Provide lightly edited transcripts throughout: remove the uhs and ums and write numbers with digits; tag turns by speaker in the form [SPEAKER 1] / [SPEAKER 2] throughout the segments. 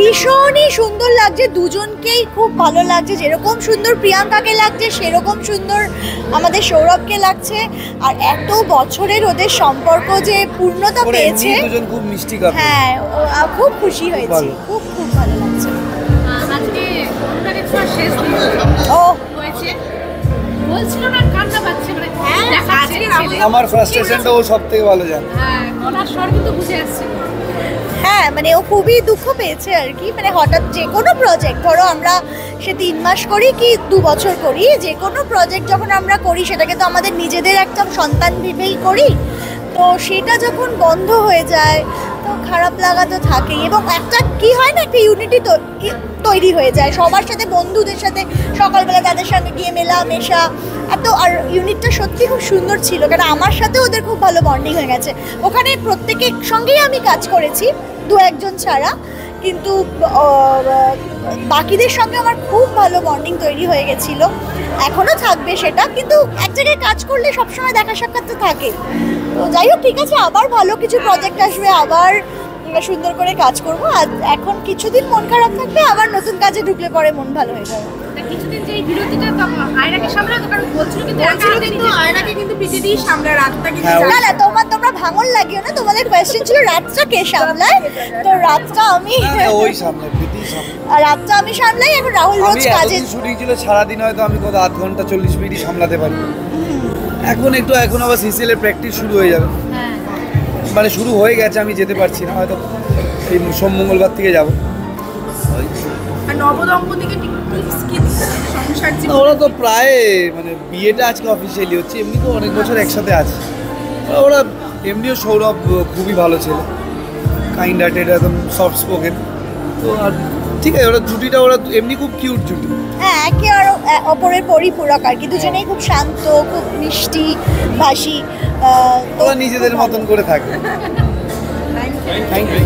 [SPEAKER 1] ভীষণই সুন্দর লাগছে, দুজনকেই খুব ভালো লাগছে। যেরকম সুন্দর প্রিয়াঙ্কাকে লাগছে সেরকম সুন্দর আমাদের সৌরভকে লাগছে। আর এত বছরের ওদের সম্পর্ক যে পূর্ণতা পেয়েছে,
[SPEAKER 2] দুজন খুব মিষ্টি কাপড়।
[SPEAKER 1] হ্যাঁ, খুব খুশি হয়েছি, খুব খুব ভালো লাগছে।
[SPEAKER 3] আজকে শেষ দিন হয়েছে, বলছিল না কান্না পাচ্ছে, মানে
[SPEAKER 2] আমার ফ্রাস্ট্রেশনটা ও সবথেকে ভালো জানে।
[SPEAKER 3] হ্যাঁ, ওনার স্বর কিন্তু বুঝে আসছে।
[SPEAKER 1] হ্যাঁ, মানে ও খুবই দুঃখ পেয়েছে আর কি। মানে হঠাৎ যে কোনো প্রজেক্ট, ধরো আমরা সে 3 মাস করি কি 2 বছর করি, যে কোনো প্রজেক্ট যখন আমরা করি সেটাকে তো আমাদের নিজেদের একটা সন্তান ভেবেই করি। তো সেটা যখন বন্ধ হয়ে যায় তো খারাপ লাগা তো থাকেই। এবং একটা কি হয় না, একটা ইউনিটি তৈরি হয়ে যায় সবার সাথে, বন্ধুদের সাথে সকালবেলা তাদের সঙ্গে গিয়ে মেলামেশা এত। আর ইউনিটটা সত্যি খুব সুন্দর ছিল, কারণ আমার সাথে ওদের খুব ভালো বন্ডিং হয়ে গেছে। ওখানে প্রত্যেকের সঙ্গেই আমি কাজ করেছি, 2-1 ছাড়া, কিন্তু বাকিদের সঙ্গে আমার খুব ভালো বন্ডিং তৈরি হয়ে গেছিলো। এখনও থাকবে সেটা, কিন্তু এক জায়গায় কাজ করলে সবসময় দেখা সাক্ষাৎ তো থাকে। তো যাই হোক, ঠিক আছে, আবার ভালো কিছু প্রজেক্ট আসবে, আবার সুন্দর করে কাজ করবো। আর এখন কিছুদিন মন খারাপ থাকবে, আবার নতুন কাজে ঢুকলে পরে মন ভালো হয়ে যাবে।
[SPEAKER 3] কিছুদিন যে বিরতিটা আয়রাকে সামলাতো, কারণ বলছিল কিন্তু আয়রাকে কিন্তু পিটিডি সামলা, রাতটা কিন্তু
[SPEAKER 1] না না, তোমরা ভাঙন লাগিও না। তোমাদের কোয়েশ্চেন ছিল রাতটা কে সামলায়, তো রাতটা আমি
[SPEAKER 2] ওই সামনে পিটি সামনে,
[SPEAKER 1] রাতটা আমি সামলাই। এখন রাহুল রোজ কাজে
[SPEAKER 2] শুটিং ছিল, সারাদিন হয়তো আমি কত 8 ঘন্টা 40 মিনিট সামলাতে পারি। এখন আবার সিসিএল এর প্র্যাকটিস শুরু হয়ে যাবে। মানে শুরু হয়ে গেছে, আমি যেতে পারছি না, হয়তো এই সোম-মঙ্গলবার থেকে যাবো। ওরা তো প্রায় মানে বিয়েটা আজকে অফিসিয়ালি হচ্ছে, এমনি তো অনেক বছর একসাথে আছে ওরা। এমনিও সৌরভ খুবই ভালো ছিল, কাইন্ড হার্টেড, একদম সফট স্পোকেন। তো আর ঠিক আছে, ওরা জুটিটা ওরা এমনি খুব কিউট জুটি।
[SPEAKER 1] হ্যাঁ, একে আর অপরের পরিপূরক আর কি। দুজনেই খুব শান্ত, খুব মিষ্টি ভাষী,
[SPEAKER 2] ওরা নিজেদের মতন করে থাকে।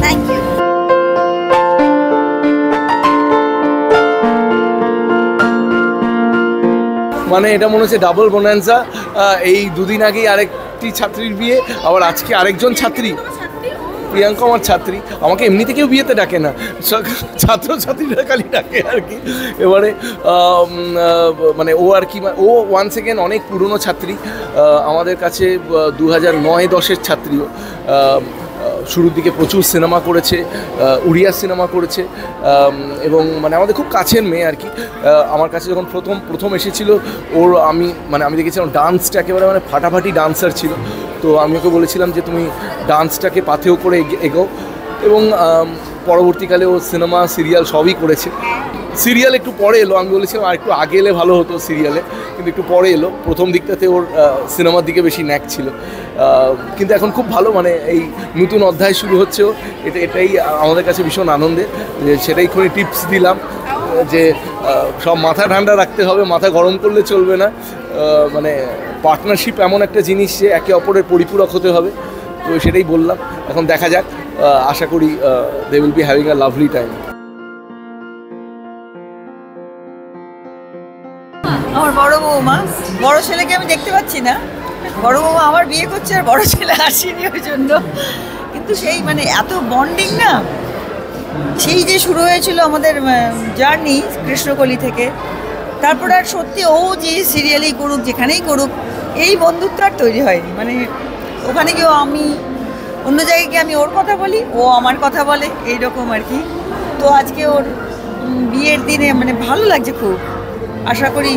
[SPEAKER 1] Thank you.
[SPEAKER 4] মানে এটা মনে হচ্ছে ডাবল বোনান্সা। এই 2 দিন আগেই আরেকটি ছাত্রীর বিয়ে, আবার আজকে আরেকজন ছাত্রী। প্রিয়াঙ্কা আমার ছাত্রী, আমাকে এমনিতে কেউ বিয়েতে ডাকে না, ছাত্রছাত্রীরা খালি ডাকে আর কি। এবারে মানে ও আর কি, ও ওয়ান্স এগেন অনেক পুরনো ছাত্রী আমাদের কাছে, 2009-10-এর ছাত্রীও। শুরুর দিকে প্রচুর সিনেমা করেছে, উড়িয়া সিনেমা করেছে, এবং মানে আমাদের খুব কাছের মেয়ে আর কি। আমার কাছে যখন প্রথম এসেছিল আমি দেখেছিলাম ডান্সটা একেবারে মানে ফাটাফাটি ডান্সার ছিল। তো আমি ওকে বলেছিলাম যে তুমি ডান্সটাকে পাথেয় করে এগোও, এবং পরবর্তীকালে ও সিনেমা সিরিয়াল সবই করেছে। সিরিয়াল একটু পরে এলো, আমি বলেছিলাম আর একটু আগে এলে ভালো হতো সিরিয়ালে, কিন্তু একটু পরে এলো। প্রথম দিকটাতে ওর সিনেমার দিকে বেশি ন্যাক ছিল, কিন্তু এখন খুব ভালো, মানে এই নতুন অধ্যায় শুরু হচ্ছে। এটাই আমাদের কাছে ভীষণ আনন্দের, সেটাই খুবই টিপস দিলাম যে সব মাথা ঠান্ডা রাখতে হবে, মাথা গরম করলে চলবে না। মানে পার্টনারশিপ এমন একটা জিনিস যে একে অপরের পরিপূরক হতে হবে, তো সেটাই বললাম। এখন দেখা যাক, আশা করি they will be having a lovely time.
[SPEAKER 5] আমার বড় বৌমা, বড় ছেলেকে আমি দেখতে পাচ্ছি না, বড় বৌমা আমার বিয়ে করছে আর বড় ছেলে আসেনি ওই জন্য। কিন্তু সেই মানে এত বন্ডিং না, সেই যে শুরু হয়েছিল আমাদের জার্নি কৃষ্ণকলি থেকে, তারপর আর সত্যি ও যে সিরিয়ালেই করুক, যেখানেই করুক, এই বন্ধুত্ব আর তৈরি হয়নি। মানে ওখানে গিয়েও আমি অন্য জায়গায় গিয়ে আমি ওর কথা বলি, ও আমার কথা বলে, এইরকম আর কি। তো আজকে ওর বিয়ের দিনে মানে ভালো লাগছে খুব। আশা করি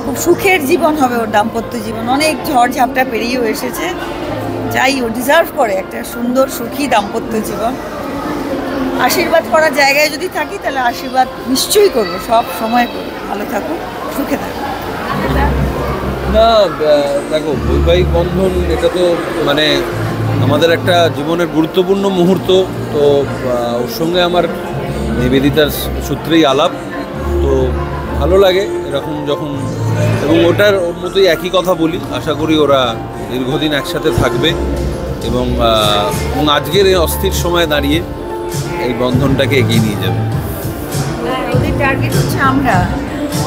[SPEAKER 5] খুব সুখের জীবন হবে ওর দাম্পত্য জীবন। অনেক ঝড় ঝাপটা পেরিয়েও এসেছে, চাই ও ডিজার্ভ করে একটা সুন্দর সুখী দাম্পত্য জীবন। আশীর্বাদ করার জায়গায় যদি থাকি তাহলে আশীর্বাদ নিশ্চয়ই করবো, সব সময় করবো। ভালো থাকুক, সুখে থাকুক।
[SPEAKER 6] না দেখো, বৈবাহিক বন্ধন এটা তো মানে আমাদের একটা জীবনের গুরুত্বপূর্ণ মুহূর্ত। তো ওর সঙ্গে আমার নিবেদিতার সূত্রেই আলাপ, তো ভালো লাগে এরকম যখন, এবং ওর মতোই একই কথা বলি। আশা করি ওরা দীর্ঘদিন একসাথে থাকবে, এবং আজকের এই অস্থির সময় দাঁড়িয়ে এই বন্ধনটাকে এগিয়ে নিয়ে যাবে।
[SPEAKER 5] ওদের টার্গেট হচ্ছে আমরা,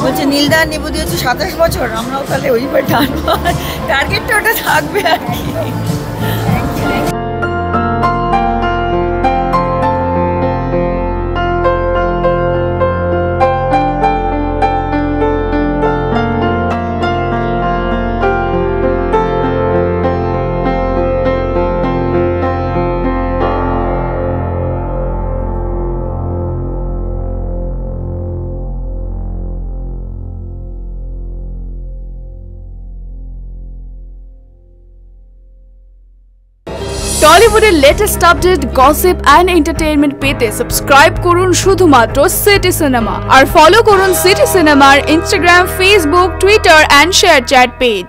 [SPEAKER 5] বলছে নীলদা নিবেদি হচ্ছে 27 বছর, আমরাও তাহলে ওইবার টানবো, টার্গেটটা ওটা থাকবে আর কি।
[SPEAKER 7] টলিউডের latest update, gossip and entertainment পেতে সাবস্ক্রাইব করুন শুধুমাত্র সিটি সিনেমা আর ফলো করুন সিটি সিনেমার Instagram, Facebook, Twitter and ShareChat page.